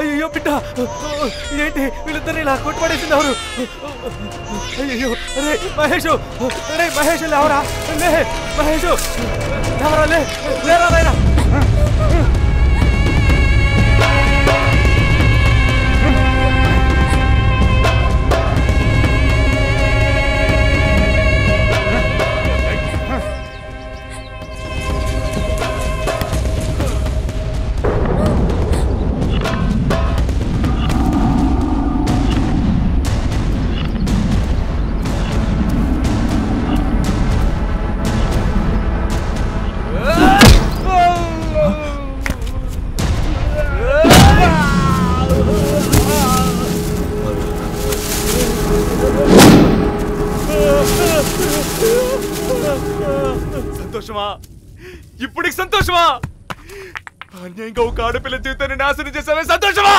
అయ్యో బిడ్డ ఏంటి వీళ్ళిద్దరిని ఇలా కొట్టుపడేసింది ఎవరు? అయ్యో అరే మహేష్, అరే మహేష్ లేవరా, లే మహేష్ లేవరా, లేరా నాయనా. సంతోషమా? ఇప్పుడు సంతోషమా? అన్యాయంగా ఒక ఆడపిల్ల జీవితాన్ని నాశనం చేసావే సంతోషమా?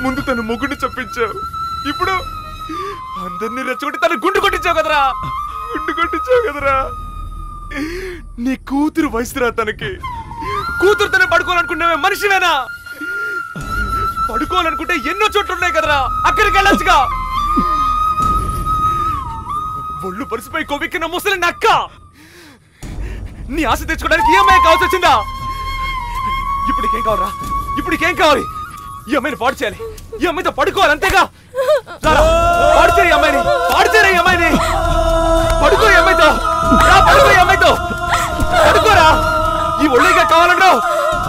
ముందు తన మొగుడిని చంపించావు, ఇప్పుడు అందరినీ రెచ్చగొట్టి తన గుండు కొట్టించావు కదరా. నీ కూతురు వయసురా తనకి. కూతురు తన పడుకోవాలనుకున్నావే మనిషివేనా? పడుకోవాలనుకుంటే ఎన్నో చోట్ల ఉన్నాయి కదరా, అక్కడికి వెళ్ళొచ్చుగా. ఒళ్ళు పరిసిపోయి కొవ్వెక్కిన ముసలి నక్క. నీ ఆశ తెచ్చుకోవడానికి ఈ అమ్మాయి కావాల్సి వచ్చిందా? ఇప్పటికేం కావాలరా? ఇప్పటికేం కావాలి? ఈ అమ్మాయిని పాడు చేయాలి, ఈ అమ్మాయితో పడుకోవాలి, అంతేగా? పాడు చేయి అమ్మాయిని, పాడు చేయి ఈ అమ్మాయిని. పడుకో ఈ అమ్మాయితో, పడుకో ఈ అమ్మాయితో, పడుకోరా. ఈ ఒళ్ళిగా కావాలన్నావు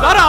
రారా.